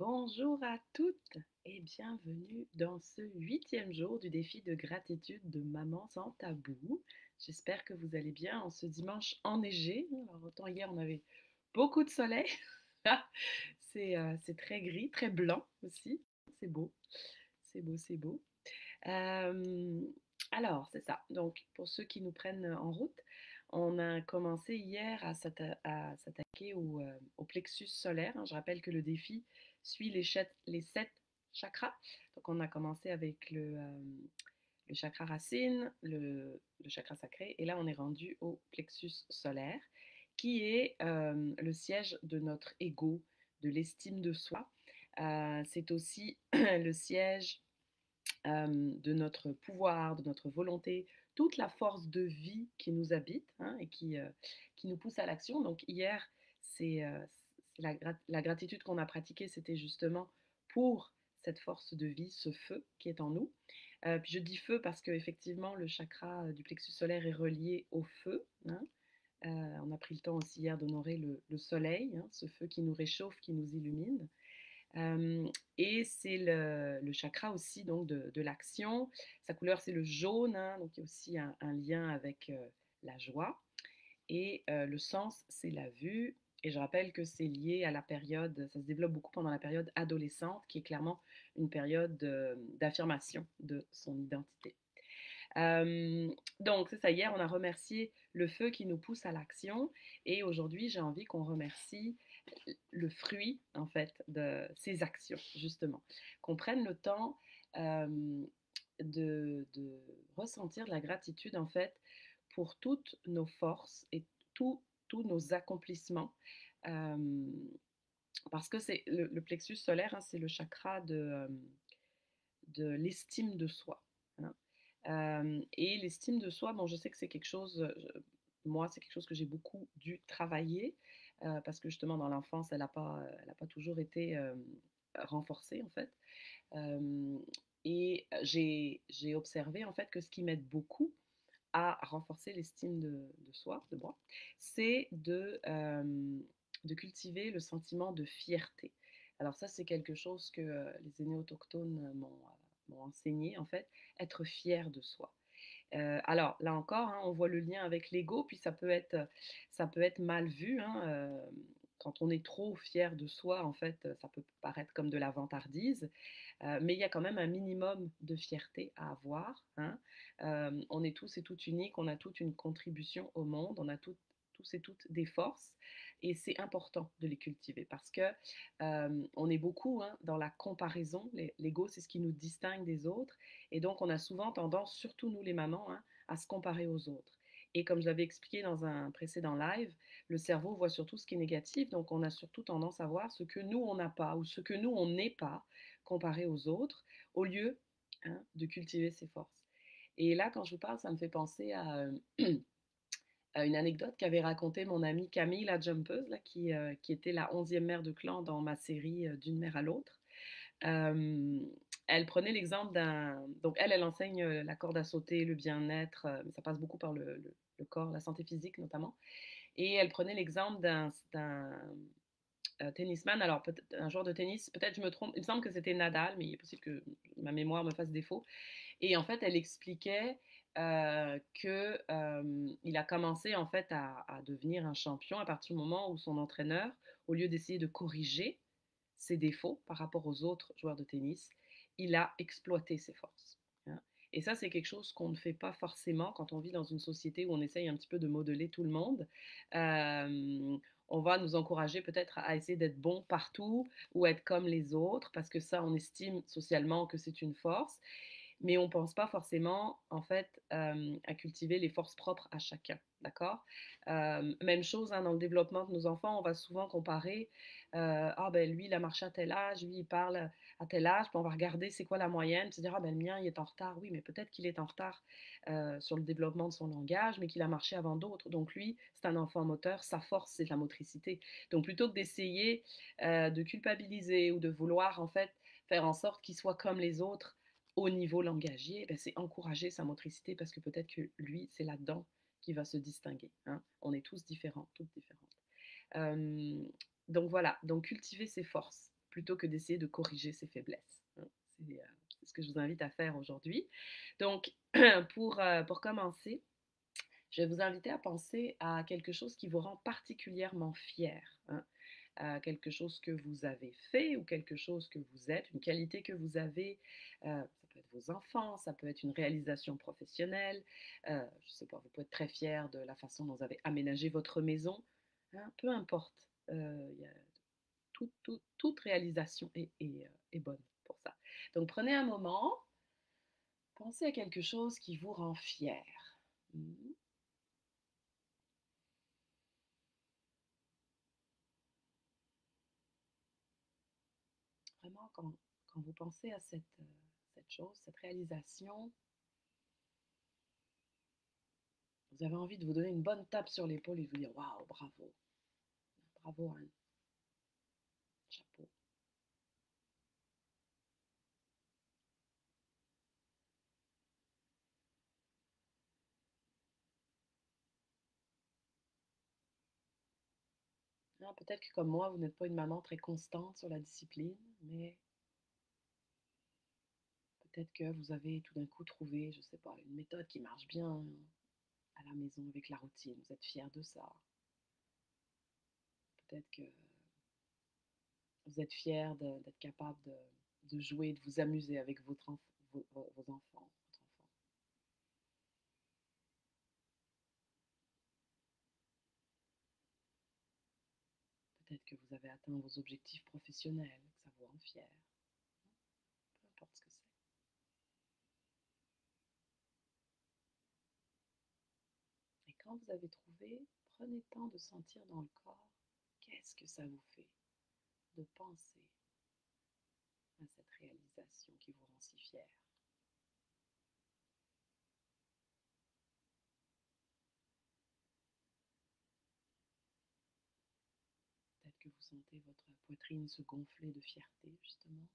Bonjour à toutes et bienvenue dans ce 8e jour du défi de gratitude de Maman sans tabou. J'espère que vous allez bien en ce dimanche enneigé. Alors autant hier on avait beaucoup de soleil, c'est très gris, très blanc aussi. C'est beau, c'est beau, c'est beau. Euh, alors c'est ça, donc pour ceux qui nous prennent en route, on a commencé hier à s'attaquer au plexus solaire, hein. Je rappelle que le défi suit les 7 chakras. Donc on a commencé avec le chakra racine, le chakra sacré, et là on est rendu au plexus solaire, qui est le siège de notre ego, de l'estime de soi. C'est aussi le siège de notre pouvoir, de notre volonté, toute la force de vie qui nous habite, hein, et qui nous pousse à l'action. Donc hier, c'est la gratitude qu'on a pratiquée, c'était justement pour cette force de vie, ce feu qui est en nous. Puis je dis feu parce qu'effectivement, le chakra du plexus solaire est relié au feu, hein. On a pris le temps aussi hier d'honorer le soleil, hein, ce feu qui nous réchauffe, qui nous illumine. Euh, et c'est le chakra aussi donc de l'action. Sa couleur c'est le jaune, hein, donc il y a aussi un lien avec la joie. Et le sens c'est la vue. Et je rappelle que c'est lié à la période, ça se développe beaucoup pendant la période adolescente, qui est clairement une période d'affirmation de son identité. Euh, donc, c'est ça, hier, on a remercié le feu qui nous pousse à l'action et aujourd'hui, j'ai envie qu'on remercie le fruit, en fait, de ces actions, justement. Qu'on prenne le temps euh, de ressentir de la gratitude, en fait, pour toutes nos forces et tous nos accomplissements. Euh, Parce que c'est le plexus solaire, hein, c'est le chakra de l'estime de soi, hein. Et l'estime de soi, bon, je sais que c'est quelque chose, moi, c'est quelque chose que j'ai beaucoup dû travailler parce que justement, dans l'enfance, elle a pas toujours été renforcée, en fait. Euh, et j'ai observé, en fait, que ce qui m'aide beaucoup à renforcer l'estime de soi, de moi, c'est de cultiver le sentiment de fierté. Alors ça, c'est quelque chose que les aînés autochtones m'ont enseigné, en fait, être fier de soi. Alors, là encore, hein, on voit le lien avec l'ego, puis ça peut être mal vu, hein, quand on est trop fier de soi, en fait, ça peut paraître comme de la vantardise, mais il y a quand même un minimum de fierté à avoir, hein. On est tous et toutes uniques, on a toute une contribution au monde, on a tous et toutes des forces, et c'est important de les cultiver parce que on est beaucoup, hein, dans la comparaison. L'ego, c'est ce qui nous distingue des autres, et donc on a souvent tendance, surtout nous les mamans, hein, à se comparer aux autres. Et comme je l'avais expliqué dans un précédent live, le cerveau voit surtout ce qui est négatif, donc on a surtout tendance à voir ce que nous, on n'a pas ou ce que nous, on n'est pas comparé aux autres, au lieu, hein, de cultiver ses forces. Et là, quand je vous parle, ça me fait penser à une anecdote qu'avait racontée mon amie Camille, la jumpeuse, là, qui était la 11e mère de clan dans ma série D'une mère à l'autre. Euh, Elle prenait l'exemple d'un... Donc elle enseigne la corde à sauter, le bien-être, mais ça passe beaucoup par le corps, la santé physique notamment. Et elle prenait l'exemple d'un tennisman, alors un joueur de tennis, peut-être je me trompe, il me semble que c'était Nadal, mais il est possible que ma mémoire me fasse défaut. Et en fait, elle expliquait que il a commencé en fait à devenir un champion à partir du moment où son entraîneur, au lieu d'essayer de corriger ses défauts par rapport aux autres joueurs de tennis, il a exploité ses forces, hein. Et ça, c'est quelque chose qu'on ne fait pas forcément quand on vit dans une société où on essaye un petit peu de modeler tout le monde. Euh, on va nous encourager peut-être à essayer d'être bon partout ou être comme les autres parce que ça, on estime socialement que c'est une force, mais on ne pense pas forcément, en fait, à cultiver les forces propres à chacun, d'accord? Même chose, hein, dans le développement de nos enfants, on va souvent comparer, ah ben lui, il a marché à tel âge, lui, il parle à tel âge, puis on va regarder c'est quoi la moyenne, puis se dire, ah ben le mien, il est en retard, oui, mais peut-être qu'il est en retard sur le développement de son langage, mais qu'il a marché avant d'autres, donc lui, c'est un enfant moteur, sa force, c'est la motricité. Donc plutôt que d'essayer de culpabiliser ou de vouloir, en fait, faire en sorte qu'il soit comme les autres, au niveau langagier, ben, c'est encourager sa motricité parce que peut-être que lui, c'est là-dedans qu'il va se distinguer, hein. On est tous différents, toutes différentes. Euh, donc voilà, donc cultiver ses forces. plutôt que d'essayer de corriger ses faiblesses, hein. C'est ce que je vous invite à faire aujourd'hui. Donc, pour commencer, je vais vous inviter à penser à quelque chose qui vous rend particulièrement fier, hein, à quelque chose que vous avez fait ou quelque chose que vous êtes, une qualité que vous avez. Ça peut être vos enfants, ça peut être une réalisation professionnelle. Je ne sais pas, vous pouvez être très fier de la façon dont vous avez aménagé votre maison, hein, peu importe. Il y a toute réalisation est bonne pour ça. Donc prenez un moment, pensez à quelque chose qui vous rend fier. Mhm. Vraiment, quand vous pensez à cette chose, cette réalisation, vous avez envie de vous donner une bonne tape sur l'épaule et de vous dire waouh, bravo, bravo, Anne, chapeau. Ah, peut-être que comme moi, vous n'êtes pas une maman très constante sur la discipline, mais peut-être que vous avez tout d'un coup trouvé, je ne sais pas, une méthode qui marche bien à la maison avec la routine. Vous êtes fier de ça. Peut-être que vous êtes fier d'être capable de jouer, de vous amuser avec vos enfants, votre enfant. Peut-être que vous avez atteint vos objectifs professionnels, que ça vous rend fier. Peu importe ce que c'est. Et quand vous avez trouvé, prenez le temps de sentir dans le corps qu'est-ce que ça vous fait de penser à cette réalisation qui vous rend si fier. Peut-être que vous sentez votre poitrine se gonfler de fierté, justement.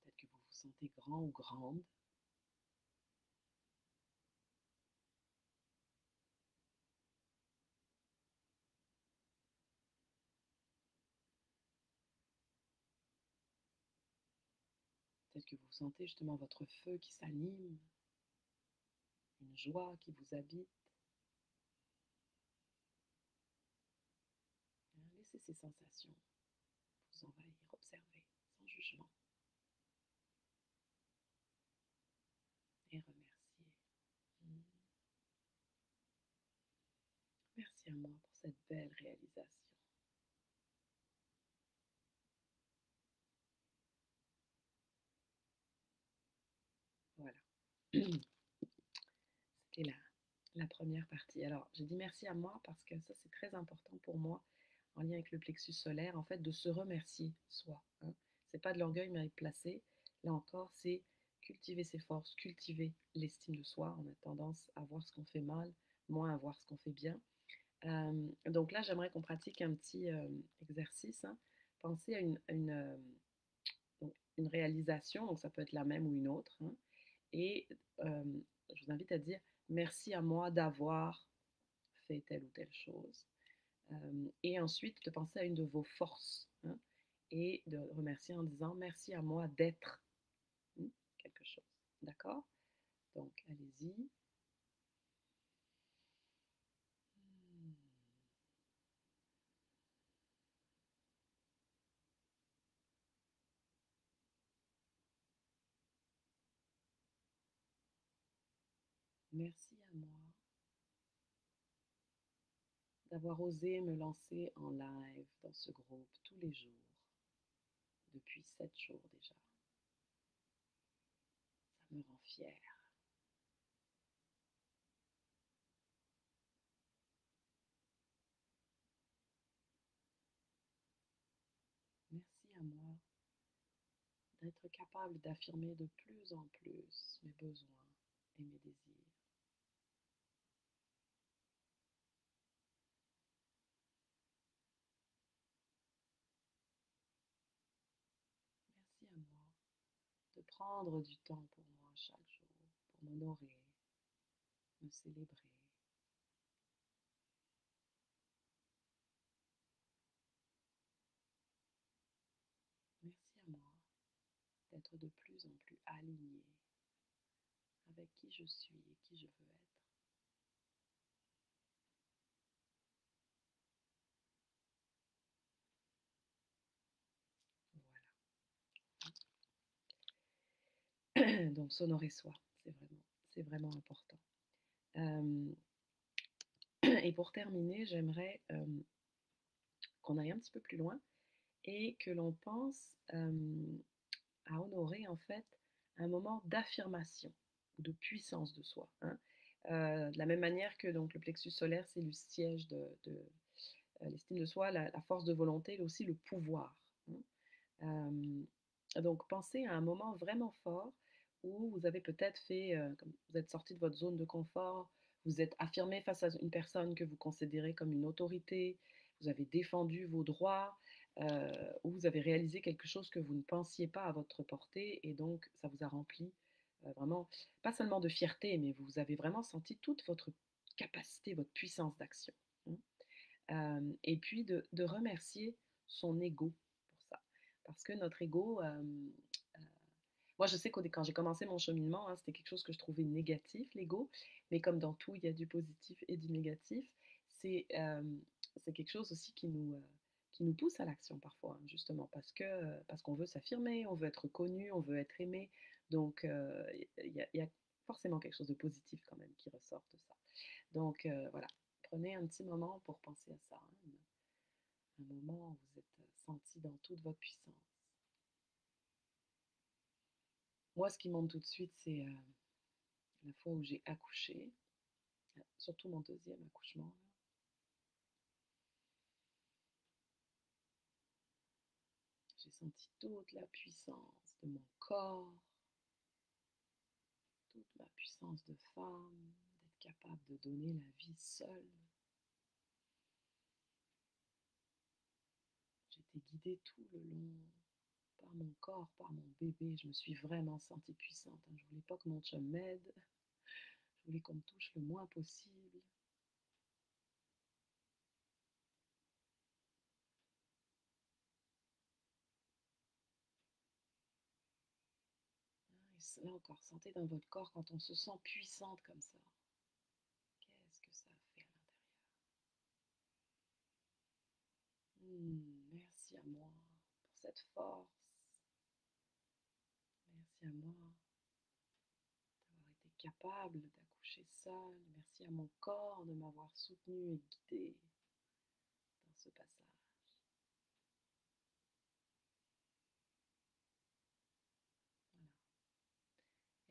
Peut-être que vous vous sentez grand ou grande. Peut-être que vous sentez justement votre feu qui s'anime, une joie qui vous habite. Laissez ces sensations vous envahir, observer sans jugement et remercier. Mm. Merci à moi pour cette belle réalisation. Voilà. C'était la première partie. Alors, j'ai dit merci à moi parce que ça, c'est très important pour moi, en lien avec le plexus solaire, en fait, de se remercier soi, hein. C'est pas de l'orgueil mal placé. Là encore, c'est cultiver ses forces, cultiver l'estime de soi. On a tendance à voir ce qu'on fait mal, moins à voir ce qu'on fait bien. Donc là, j'aimerais qu'on pratique un petit exercice, hein. Pensez à donc, une réalisation, donc ça peut être la même ou une autre, hein. Et je vous invite à dire merci à moi d'avoir fait telle ou telle chose. Et ensuite, de penser à une de vos forces, hein, et de remercier en disant merci à moi d'être, quelque chose. D'accord? Donc, allez-y. Merci à moi d'avoir osé me lancer en live dans ce groupe tous les jours, depuis 7 jours déjà. Ça me rend fière. Merci à moi d'être capable d'affirmer de plus en plus mes besoins et mes désirs. Merci à moi de prendre du temps pour moi chaque jour, pour m'honorer, me célébrer. être de plus en plus aligné avec qui je suis et qui je veux être. Voilà. Donc s'honorer soi, c'est vraiment important. Euh, et pour terminer, j'aimerais qu'on aille un petit peu plus loin et que l'on pense à honorer en fait un moment d'affirmation ou de puissance de soi, hein. De la même manière que donc, le plexus solaire, c'est le siège l'estime de soi, la force de volonté, mais aussi le pouvoir, hein. Donc pensez à un moment vraiment fort où vous avez peut-être fait, comme vous êtes sorti de votre zone de confort, vous êtes affirmé face à une personne que vous considérez comme une autorité, vous avez défendu vos droits, ou vous avez réalisé quelque chose que vous ne pensiez pas à votre portée et donc ça vous a rempli vraiment, pas seulement de fierté, mais vous avez vraiment senti toute votre capacité, votre puissance d'action, hein. Et puis de remercier son ego pour ça. Parce que notre ego, moi je sais que quand j'ai commencé mon cheminement, hein, c'était quelque chose que je trouvais négatif, l'ego, mais comme dans tout, il y a du positif et du négatif, c'est c'est quelque chose aussi qui nous pousse à l'action parfois, hein, justement, parce qu'on veut s'affirmer, on veut être connu, on veut être aimé. Donc, il y a forcément quelque chose de positif quand même qui ressort de ça. Donc, voilà, prenez un petit moment pour penser à ça, hein, un moment où vous êtes senti dans toute votre puissance. Moi, ce qui monte tout de suite, c'est la fois où j'ai accouché, surtout mon deuxième accouchement, là. J'ai senti toute la puissance de mon corps, toute ma puissance de femme, d'être capable de donner la vie seule. J'étais guidée tout le long par mon corps, par mon bébé. Je me suis vraiment sentie puissante, hein. Je voulais pas que mon chum m'aide. Je voulais qu'on me touche le moins possible. Et là encore, sentez dans votre corps quand on se sent puissante comme ça. Qu'est-ce que ça fait à l'intérieur? Merci à moi pour cette force. Merci à moi d'avoir été capable d'accoucher seule. Merci à mon corps de m'avoir soutenue et guidée dans ce passage. Voilà.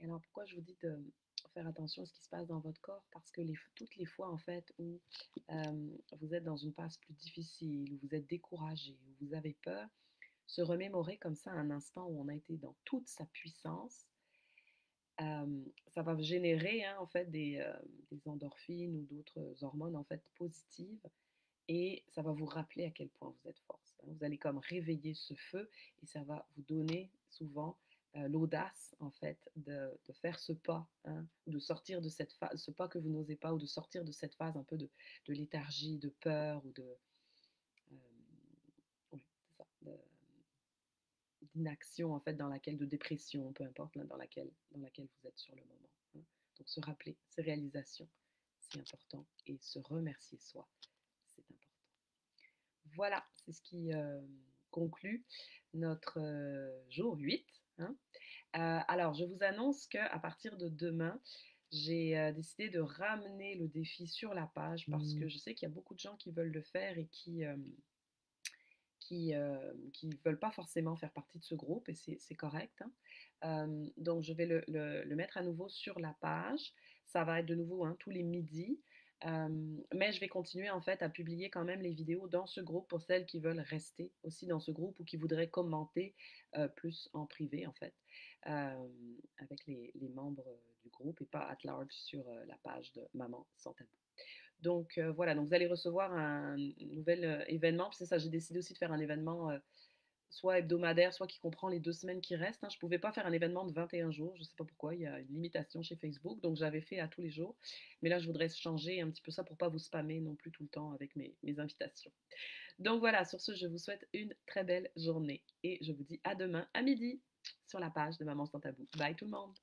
Et alors pourquoi je vous dis de faire attention à ce qui se passe dans votre corps? Parce que toutes les fois en fait où vous êtes dans une phase plus difficile, où vous êtes découragé, où vous avez peur, se remémorer comme ça un instant où on a été dans toute sa puissance, ça va générer, hein, en fait des endorphines ou d'autres hormones en fait positives et ça va vous rappeler à quel point vous êtes forte, hein. Vous allez comme réveiller ce feu et ça va vous donner souvent l'audace en fait de faire ce pas, hein, de sortir de cette phase, ce pas que vous n'osez pas, ou de sortir de cette phase un peu de léthargie, de peur ou euh, oui, c'est ça, d'inaction en fait dans laquelle, de dépression, peu importe là, dans laquelle vous êtes sur le moment, hein. Donc se rappeler ces réalisations, c'est important et se remercier soi, c'est important. Voilà, c'est ce qui conclut notre jour 8, hein. Alors, je vous annonce qu'à partir de demain, j'ai décidé de ramener le défi sur la page parce que je sais qu'il y a beaucoup de gens qui veulent le faire et qui veulent pas forcément faire partie de ce groupe et c'est correct, hein. Donc je vais le mettre à nouveau sur la page. Ça va être de nouveau, hein, tous les midis. Mais je vais continuer en fait à publier quand même les vidéos dans ce groupe pour celles qui veulent rester aussi dans ce groupe ou qui voudraient commenter plus en privé en fait, avec les membres du groupe et pas at large sur la page de Maman sans tabou. Donc voilà, donc vous allez recevoir un nouvel événement. Puis c'est ça, j'ai décidé aussi de faire un événement soit hebdomadaire, soit qui comprend les 2 semaines qui restent, hein. Je ne pouvais pas faire un événement de 21 jours, je ne sais pas pourquoi, il y a une limitation chez Facebook, donc j'avais fait à tous les jours. Mais là, je voudrais changer un petit peu ça pour ne pas vous spammer non plus tout le temps avec mes invitations. Donc voilà, sur ce, je vous souhaite une très belle journée et je vous dis à demain à midi. sur la page de Maman sans tabou. Bye tout le monde!